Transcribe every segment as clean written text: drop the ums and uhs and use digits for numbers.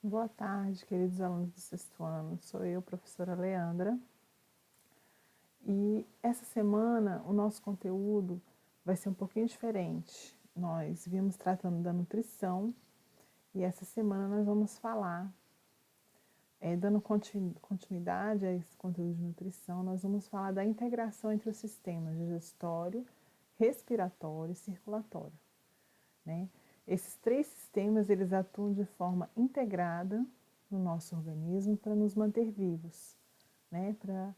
Boa tarde, queridos alunos do sexto ano. Sou eu, professora Leandra. E essa semana o nosso conteúdo vai ser um pouquinho diferente. Nós vimos tratando da nutrição e essa semana nós vamos falar, dando continuidade a esse conteúdo de nutrição, nós vamos falar da integração entre os sistemas digestório, respiratório e circulatório, né? Esses três sistemas, eles atuam de forma integrada no nosso organismo para nos manter vivos, né? Para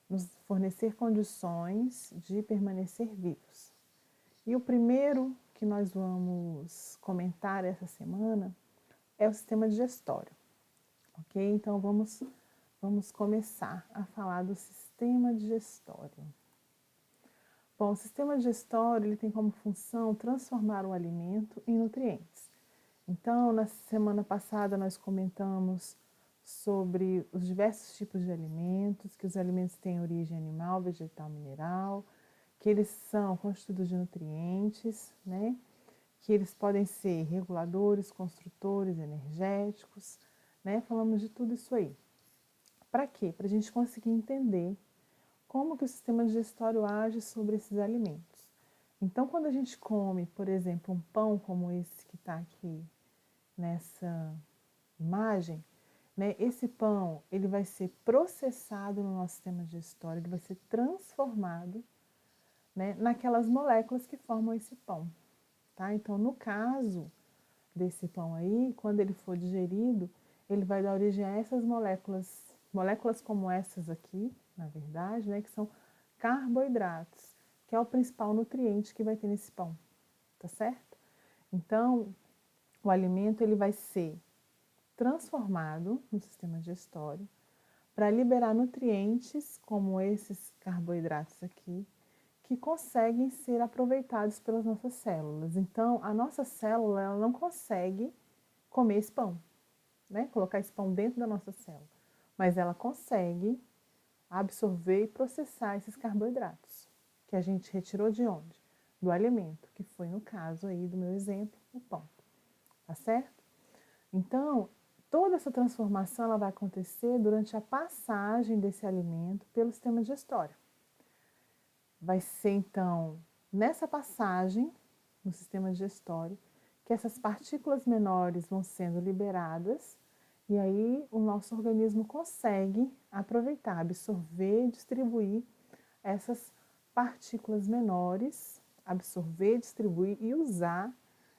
nos fornecer condições de permanecer vivos. E o primeiro que nós vamos comentar essa semana é o sistema digestório, ok? Então vamos começar a falar do sistema digestório. Bom, o sistema digestório ele tem como função transformar o alimento em nutrientes. Então, na semana passada nós comentamos sobre os diversos tipos de alimentos, que os alimentos têm origem animal, vegetal, mineral, que eles são constituídos de nutrientes, né? Que eles podem ser reguladores, construtores, energéticos, né? Falamos de tudo isso aí. Para quê? Para a gente conseguir entender como que o sistema digestório age sobre esses alimentos. Então, quando a gente come, por exemplo, um pão como esse que está aqui nessa imagem, né, esse pão ele vai ser processado no nosso sistema digestório, ele vai ser transformado, né, naquelas moléculas que formam esse pão. Tá? Então, no caso desse pão aí, quando ele for digerido, ele vai dar origem a essas moléculas como essas aqui, na verdade, né, que são carboidratos, que é o principal nutriente que vai ter nesse pão, tá certo? Então, o alimento ele vai ser transformado no sistema digestório para liberar nutrientes como esses carboidratos aqui, que conseguem ser aproveitados pelas nossas células. Então, a nossa célula ela não consegue comer esse pão, né? Colocar esse pão dentro da nossa célula, mas ela consegue absorver e processar esses carboidratos que a gente retirou de onde? Do alimento, que foi no caso aí do meu exemplo, o pão, tá certo? Então, toda essa transformação ela vai acontecer durante a passagem desse alimento pelo sistema digestório. Vai ser então nessa passagem no sistema digestório que essas partículas menores vão sendo liberadas e aí o nosso organismo consegue aproveitar, absorver, distribuir essas partículas menores, absorver, distribuir e usar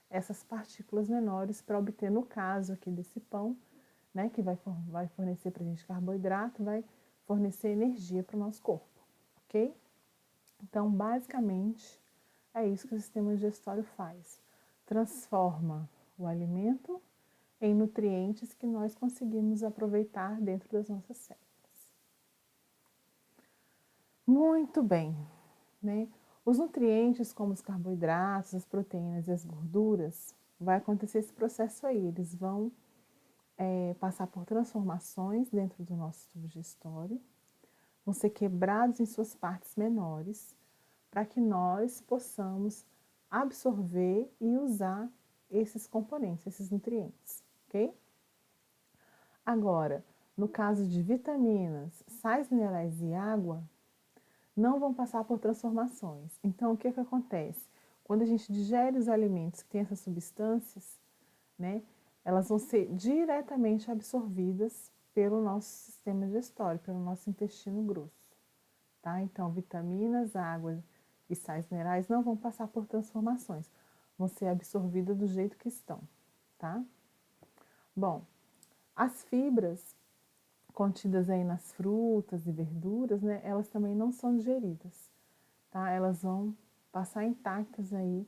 essas partículas menores para obter, no caso aqui desse pão, né, que vai fornecer para a gente carboidrato, vai fornecer energia para o nosso corpo, ok? Então, basicamente, é isso que o sistema digestório faz. Transforma o alimento em nutrientes que nós conseguimos aproveitar dentro das nossas células. Muito bem, né? Os nutrientes, como os carboidratos, as proteínas e as gorduras, vai acontecer esse processo aí. Eles vão passar por transformações dentro do nosso tubo digestório, vão ser quebrados em suas partes menores, para que nós possamos absorver e usar esses componentes, esses nutrientes, ok? Agora, no caso de vitaminas, sais minerais e água, não vão passar por transformações. Então, o que acontece? Quando a gente digere os alimentos que têm essas substâncias, né, elas vão ser diretamente absorvidas pelo nosso sistema digestório, pelo nosso intestino grosso. Tá? Então, vitaminas, água e sais minerais não vão passar por transformações, vão ser absorvidas do jeito que estão. Tá? Bom, as fibras contidas aí nas frutas e verduras, né, elas também não são digeridas, tá? Elas vão passar intactas aí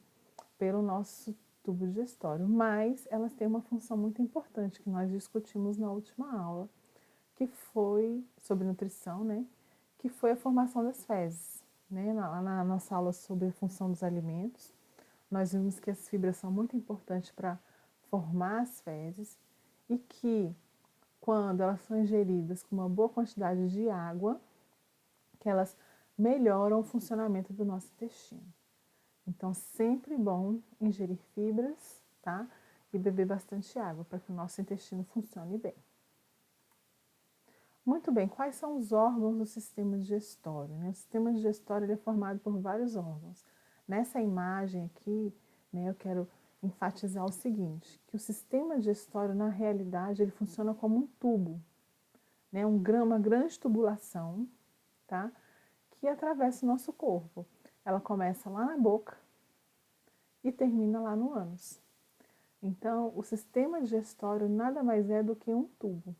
pelo nosso tubo digestório, mas elas têm uma função muito importante que nós discutimos na última aula, que foi sobre nutrição, né? Que foi a formação das fezes, né? Na nossa aula sobre a função dos alimentos, nós vimos que as fibras são muito importantes para formar as fezes e que quando elas são ingeridas com uma boa quantidade de água, que elas melhoram o funcionamento do nosso intestino. Então, sempre bom ingerir fibras, tá? e beber bastante água para que o nosso intestino funcione bem. Muito bem, quais são os órgãos do sistema digestório? O sistema digestório é formado por vários órgãos. Nessa imagem aqui, eu quero enfatizar o seguinte, que o sistema digestório, na realidade, ele funciona como um tubo, uma grande tubulação, tá? Que atravessa o nosso corpo. Ela começa lá na boca e termina lá no ânus. Então, o sistema digestório nada mais é do que um tubo.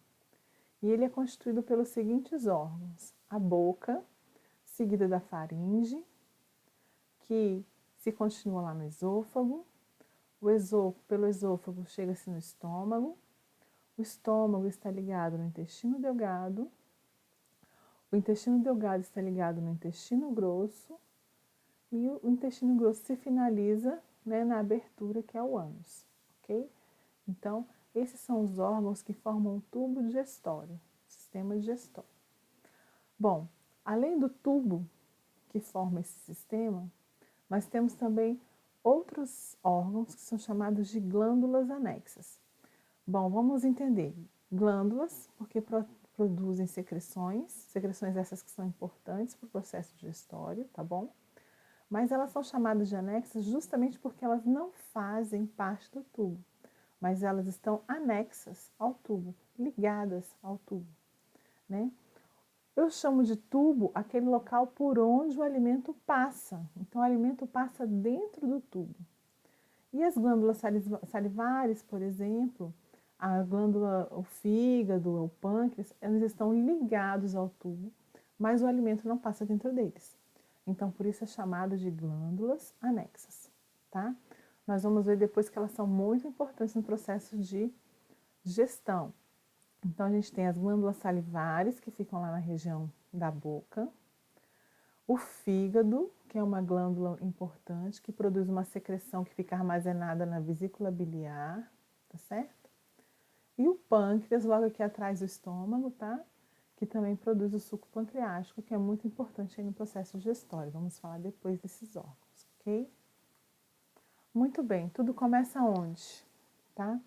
E ele é constituído pelos seguintes órgãos: a boca, seguida da faringe, que se continua lá no esôfago. Pelo esôfago chega-se no estômago. O estômago está ligado no intestino delgado. O intestino delgado está ligado no intestino grosso. E o intestino grosso se finaliza, na abertura, que é o ânus, ok? Então, esses são os órgãos que formam o tubo digestório, sistema digestório. Bom, além do tubo que forma esse sistema, nós temos também outros órgãos que são chamados de glândulas anexas. Bom, vamos entender. Glândulas, porque produzem secreções essas que são importantes para o processo digestório, tá bom? Mas elas são chamadas de anexas justamente porque elas não fazem parte do tubo, mas elas estão anexas ao tubo, ligadas ao tubo, Eu chamo de tubo aquele local por onde o alimento passa. Então, o alimento passa dentro do tubo. E as glândulas salivares, por exemplo, a glândula, o fígado, o pâncreas, eles estão ligados ao tubo, mas o alimento não passa dentro deles. Então, por isso é chamado de glândulas anexas, tá? Nós vamos ver depois que elas são muito importantes no processo de digestão. Então, a gente tem as glândulas salivares, que ficam lá na região da boca. O fígado, que é uma glândula importante, que produz uma secreção que fica armazenada na vesícula biliar, tá certo? E o pâncreas, logo aqui atrás do estômago, tá? Que também produz o suco pancreático, que é muito importante aí no processo digestório. Vamos falar depois desses órgãos, ok? Muito bem, tudo começa onde? Tá?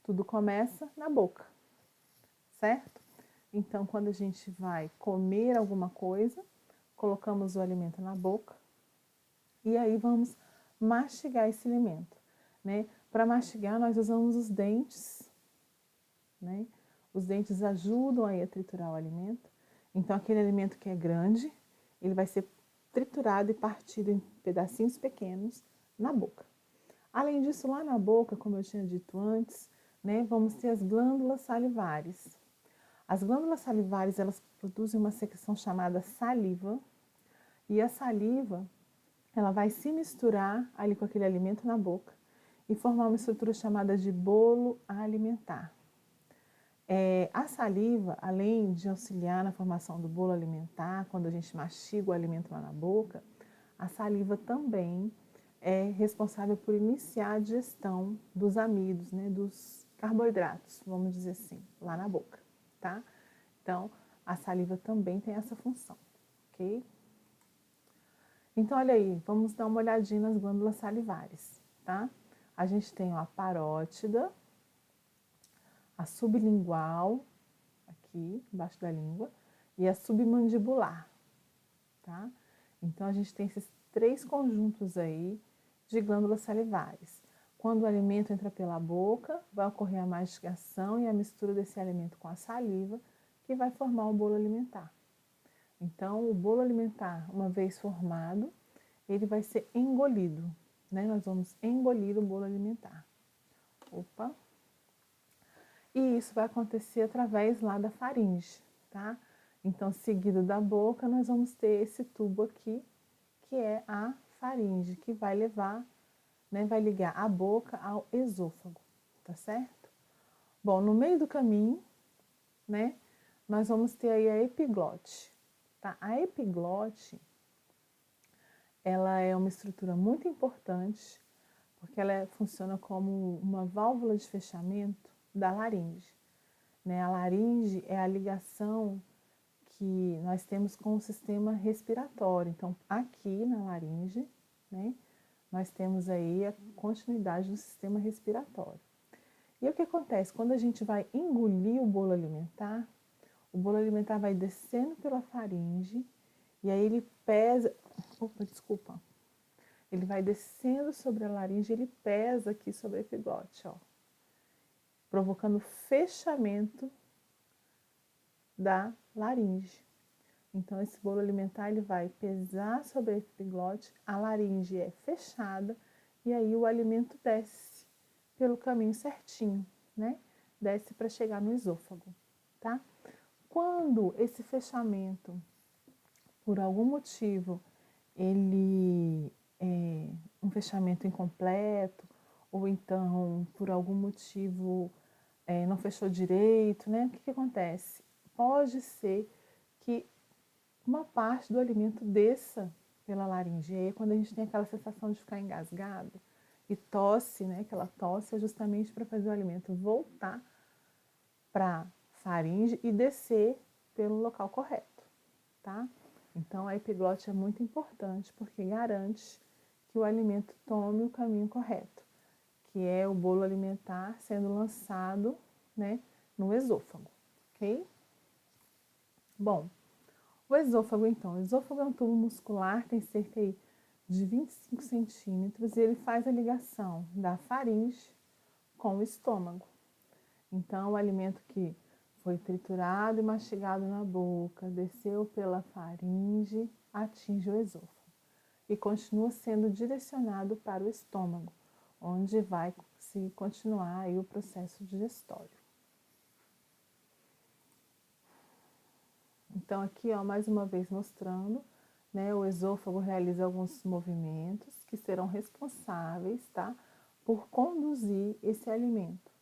Tudo começa na boca, certo? Então, quando a gente vai comer alguma coisa, colocamos o alimento na boca e aí vamos mastigar esse alimento, Para mastigar, nós usamos os dentes, Os dentes ajudam aí a triturar o alimento. Então, aquele alimento que é grande, ele vai ser triturado e partido em pedacinhos pequenos na boca. Além disso, lá na boca, como eu tinha dito antes, vamos ter as glândulas salivares. As glândulas salivares, elas produzem uma secreção chamada saliva, e a saliva, ela vai se misturar ali com aquele alimento na boca e formar uma estrutura chamada de bolo alimentar. A saliva, além de auxiliar na formação do bolo alimentar, quando a gente mastiga o alimento lá na boca, a saliva também é responsável por iniciar a digestão dos amidos, dos carboidratos, vamos dizer assim, lá na boca, tá? Então, a saliva também tem essa função, ok? Então, olha aí, vamos dar uma olhadinha nas glândulas salivares, tá? A gente tem a parótida, a sublingual, aqui embaixo da língua, e a submandibular, tá? Então, a gente tem esses três conjuntos aí de glândulas salivares. Quando o alimento entra pela boca, vai ocorrer a mastigação e a mistura desse alimento com a saliva, que vai formar o bolo alimentar. Então, o bolo alimentar, uma vez formado, ele vai ser engolido, Nós vamos engolir o bolo alimentar. Opa! E isso vai acontecer através lá da faringe, tá? Então, seguido da boca, nós vamos ter esse tubo aqui, que é a faringe, que vai levar, vai ligar a boca ao esôfago, tá certo? Bom, no meio do caminho, nós vamos ter aí a epiglote, tá? A epiglote, ela é uma estrutura muito importante, porque ela funciona como uma válvula de fechamento da laringe, A laringe é a ligação que nós temos com o sistema respiratório. Então, aqui na laringe, nós temos aí a continuidade do sistema respiratório. E o que acontece? Quando a gente vai engolir o bolo alimentar vai descendo pela faringe e aí ele pesa. Opa, desculpa. Ele vai descendo sobre a laringe, ele pesa aqui sobre a epiglote, ó, provocando fechamento da laringe. Então, esse bolo alimentar ele vai pesar sobre a epiglote, a laringe é fechada e aí o alimento desce pelo caminho certinho, né? Desce para chegar no esôfago, tá? Quando esse fechamento, por algum motivo, ele é um fechamento incompleto, ou então por algum motivo não fechou direito, né? O que acontece? Pode ser que uma parte do alimento desça pela laringe. E aí, quando a gente tem aquela sensação de ficar engasgado e tosse, né? Aquela tosse é justamente para fazer o alimento voltar para a faringe e descer pelo local correto, tá? Então, a epiglote é muito importante porque garante que o alimento tome o caminho correto, que é o bolo alimentar sendo lançado, né, no esôfago, ok? Bom, o esôfago, então. O esôfago é um tubo muscular, tem cerca de 25 centímetros e ele faz a ligação da faringe com o estômago. Então, o alimento que foi triturado e mastigado na boca, desceu pela faringe, atinge o esôfago e continua sendo direcionado para o estômago, onde vai se continuar aí o processo digestório. Então, aqui, ó, mais uma vez mostrando, né, o esôfago realiza alguns movimentos que serão responsáveis, tá, por conduzir esse alimento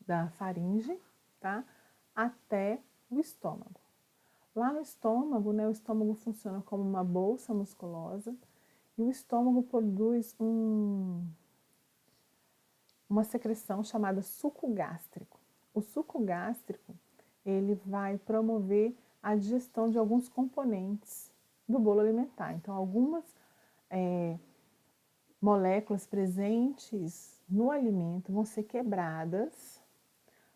da faringe, tá, até o estômago. Lá no estômago, né, o estômago funciona como uma bolsa musculosa e o estômago produz uma secreção chamada suco gástrico. O suco gástrico, ele vai promover a digestão de alguns componentes do bolo alimentar. Então, algumas moléculas presentes no alimento vão ser quebradas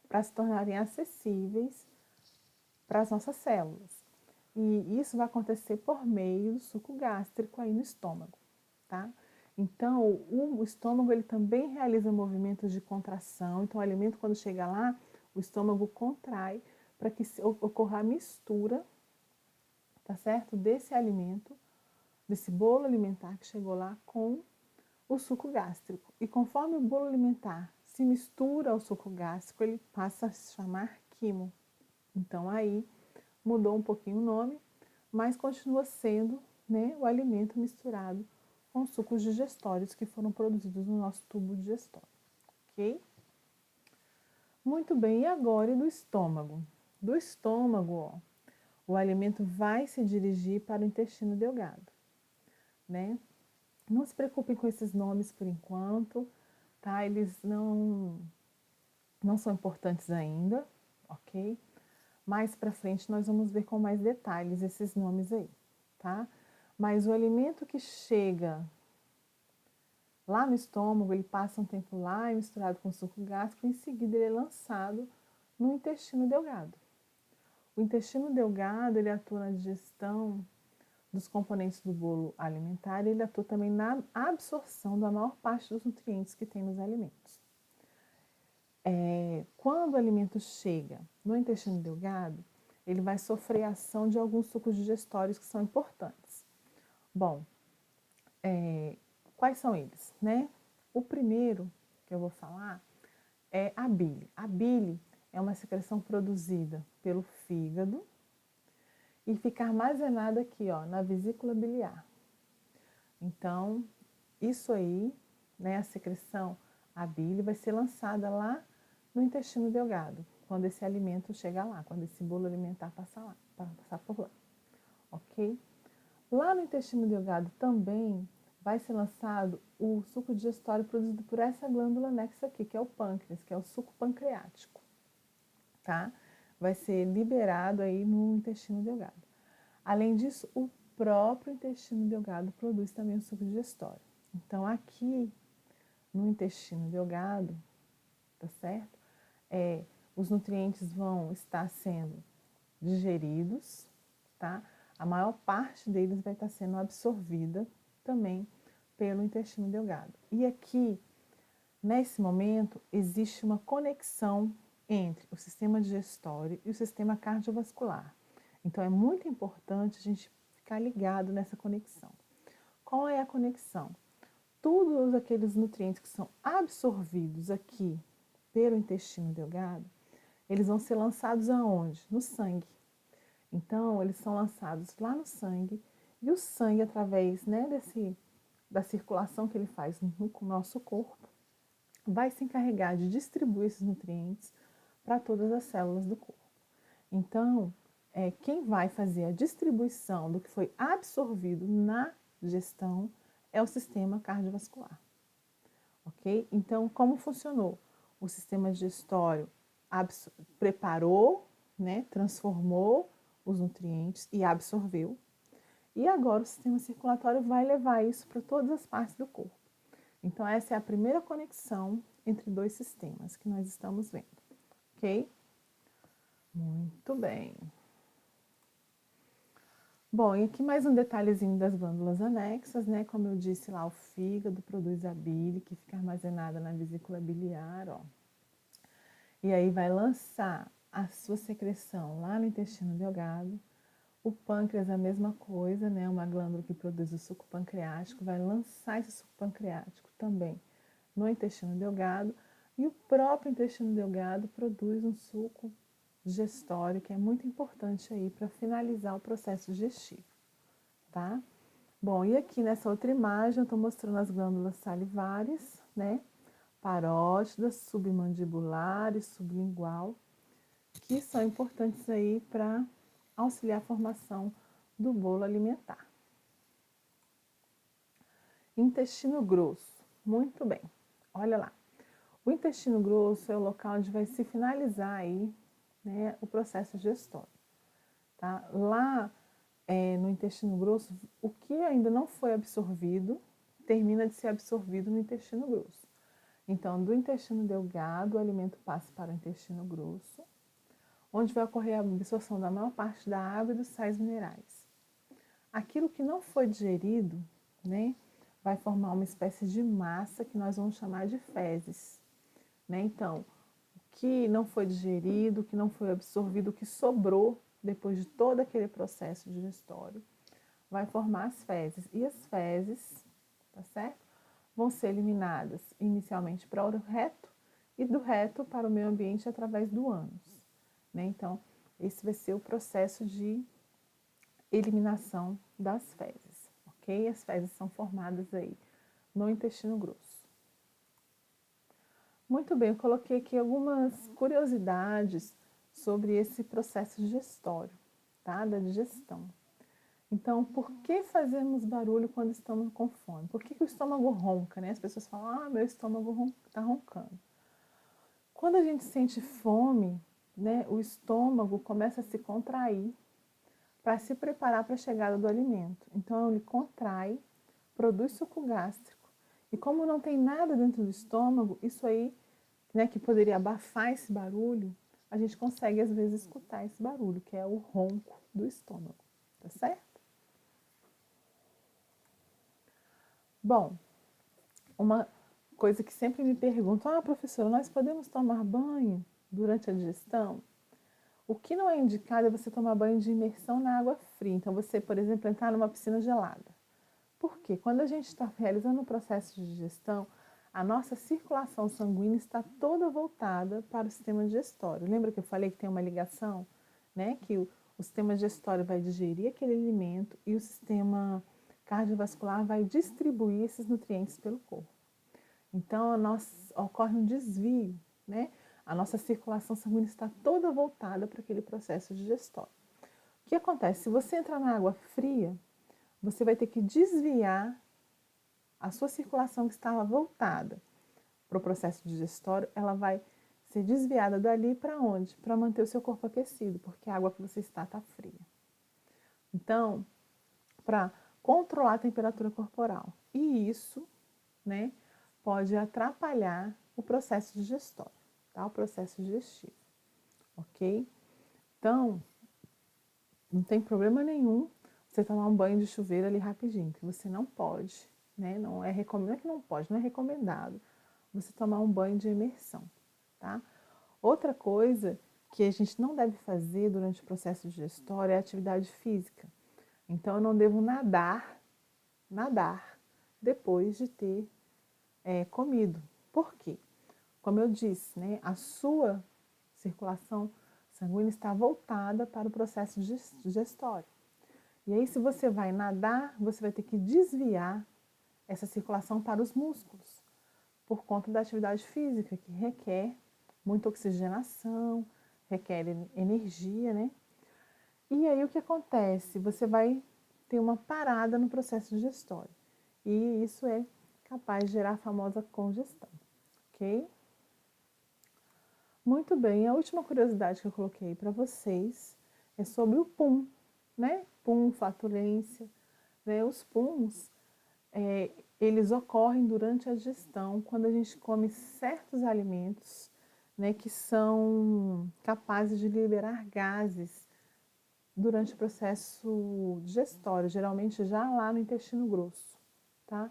para se tornarem acessíveis para as nossas células. E isso vai acontecer por meio do suco gástrico aí no estômago, tá? Então, o estômago ele também realiza movimentos de contração. Então, o alimento quando chega lá, o estômago contrai para que ocorra a mistura, tá certo? Desse alimento, desse bolo alimentar que chegou lá com o suco gástrico. E conforme o bolo alimentar se mistura ao suco gástrico, ele passa a se chamar quimo. Então, aí mudou um pouquinho o nome, mas continua sendo, né, o alimento misturado com sucos digestórios que foram produzidos no nosso tubo digestório, ok? Muito bem, e agora do estômago? Do estômago, ó, o alimento vai se dirigir para o intestino delgado, né? Não se preocupem com esses nomes por enquanto, tá? Eles não são importantes ainda, ok? Mais para frente nós vamos ver com mais detalhes esses nomes aí, tá? Mas o alimento que chega lá no estômago, ele passa um tempo lá, é misturado com suco gástrico, e em seguida ele é lançado no intestino delgado. O intestino delgado, ele atua na digestão dos componentes do bolo alimentar e ele atua também na absorção da maior parte dos nutrientes que tem nos alimentos. Quando o alimento chega no intestino delgado, ele vai sofrer a ação de alguns sucos digestórios que são importantes. Bom, quais são eles, né? O primeiro que eu vou falar é a bile. A bile é uma secreção produzida pelo fígado e fica armazenada aqui, ó, na vesícula biliar. Então, isso aí, né, a secreção, a bile, vai ser lançada lá no intestino delgado, quando esse alimento chegar lá, quando esse bolo alimentar passar por lá, ok? Lá no intestino delgado também vai ser lançado o suco digestório produzido por essa glândula anexa aqui, que é o pâncreas, que é o suco pancreático, tá? Vai ser liberado aí no intestino delgado. Além disso, o próprio intestino delgado produz também o suco digestório. Então, aqui no intestino delgado, tá certo? Os nutrientes vão estar sendo digeridos, tá? A maior parte deles vai estar sendo absorvida também pelo intestino delgado. E aqui, nesse momento, existe uma conexão entre o sistema digestório e o sistema cardiovascular. Então, é muito importante a gente ficar ligado nessa conexão. Qual é a conexão? Todos aqueles nutrientes que são absorvidos aqui pelo intestino delgado, eles vão ser lançados aonde? No sangue. Então, eles são lançados lá no sangue, e o sangue, através da circulação que ele faz no nosso corpo, vai se encarregar de distribuir esses nutrientes para todas as células do corpo. Então, quem vai fazer a distribuição do que foi absorvido na digestão é o sistema cardiovascular. Ok? Então, como funcionou? O sistema digestório preparou, né, transformou os nutrientes e absorveu. E agora o sistema circulatório vai levar isso para todas as partes do corpo. Então, essa é a primeira conexão entre dois sistemas que nós estamos vendo. Ok? Muito bem. Bom, e aqui mais um detalhezinho das glândulas anexas, né? Como eu disse lá, o fígado produz a bile, que fica armazenada na vesícula biliar, ó. E aí vai lançar a sua secreção lá no intestino delgado. O pâncreas a mesma coisa, né? Uma glândula que produz o suco pancreático, vai lançar esse suco pancreático também no intestino delgado. E o próprio intestino delgado produz um suco digestório, que é muito importante aí para finalizar o processo digestivo, tá? Bom, e aqui nessa outra imagem eu estou mostrando as glândulas salivares, né? Parótidas, submandibular e sublingual, que são importantes aí para auxiliar a formação do bolo alimentar. Intestino grosso, muito bem, olha lá. O intestino grosso é o local onde vai se finalizar aí, né, o processo digestório. Tá? Lá no intestino grosso, o que ainda não foi absorvido, termina de ser absorvido no intestino grosso. Então, do intestino delgado, o alimento passa para o intestino grosso, onde vai ocorrer a absorção da maior parte da água e dos sais minerais. Aquilo que não foi digerido, né, vai formar uma espécie de massa que nós vamos chamar de fezes. Né? Então, o que não foi digerido, o que não foi absorvido, o que sobrou depois de todo aquele processo digestório, vai formar as fezes. E as fezes, tá certo? Vão ser eliminadas inicialmente para o reto e do reto para o meio ambiente através do ânus. Né? Então, esse vai ser o processo de eliminação das fezes, ok? As fezes são formadas aí no intestino grosso. Muito bem, eu coloquei aqui algumas curiosidades sobre esse processo digestório, tá? Da digestão. Então, por que fazemos barulho quando estamos com fome? Por que o estômago ronca, né? As pessoas falam, meu estômago está roncando. Quando a gente sente fome, né, o estômago começa a se contrair para se preparar para a chegada do alimento. Então, ele contrai, produz suco gástrico. E como não tem nada dentro do estômago, isso aí, né, que poderia abafar esse barulho, a gente consegue às vezes escutar esse barulho, que é o ronco do estômago, tá certo? Bom, uma coisa que sempre me perguntam, professora, nós podemos tomar banho durante a digestão? O que não é indicado é você tomar banho de imersão na água fria. Então, você, por exemplo, entrar numa piscina gelada. Por quê? Quando a gente está realizando o processo de digestão, a nossa circulação sanguínea está toda voltada para o sistema digestório. Lembra que eu falei que tem uma ligação? Né? Que o sistema digestório vai digerir aquele alimento e o sistema cardiovascular vai distribuir esses nutrientes pelo corpo. Então, ocorre um desvio, né? A nossa circulação sanguínea está toda voltada para aquele processo digestório. O que acontece? Se você entrar na água fria, você vai ter que desviar a sua circulação que estava voltada para o processo digestório, ela vai ser desviada dali para onde? Para manter o seu corpo aquecido, porque a água que você está fria. Então, para controlar a temperatura corporal. E isso, né, pode atrapalhar o processo digestório, tá? O processo digestivo, ok? Então, não tem problema nenhum você tomar um banho de chuveiro ali rapidinho, que você não pode, né? Não é recomendado, que não pode, não é recomendado você tomar um banho de imersão, tá? Outra coisa que a gente não deve fazer durante o processo digestório é atividade física. Então, eu não devo nadar depois de ter comido. Por quê? Como eu disse, né, a sua circulação sanguínea está voltada para o processo digestório. E aí, se você vai nadar, você vai ter que desviar essa circulação para os músculos, por conta da atividade física, que requer muita oxigenação, requer energia, né? E aí o que acontece? Você vai ter uma parada no processo digestório. E isso é capaz de gerar a famosa congestão, ok? Muito bem, a última curiosidade que eu coloquei para vocês é sobre o pum, né? Pum, flatulência, né? Os puns, eles ocorrem durante a digestão, quando a gente come certos alimentos, né, que são capazes de liberar gases durante o processo digestório, geralmente já lá no intestino grosso, tá?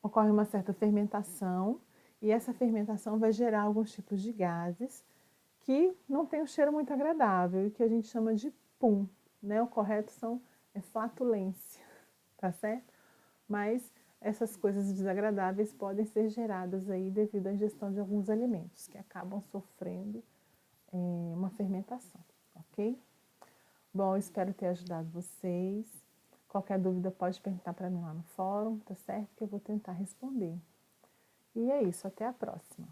Ocorre uma certa fermentação e essa fermentação vai gerar alguns tipos de gases que não tem um cheiro muito agradável e que a gente chama de pum, né? O correto é flatulência, tá certo? Mas essas coisas desagradáveis podem ser geradas aí devido à ingestão de alguns alimentos que acabam sofrendo uma fermentação, ok? Bom, espero ter ajudado vocês. Qualquer dúvida pode perguntar para mim lá no fórum, tá certo? Que eu vou tentar responder. E é isso, até a próxima.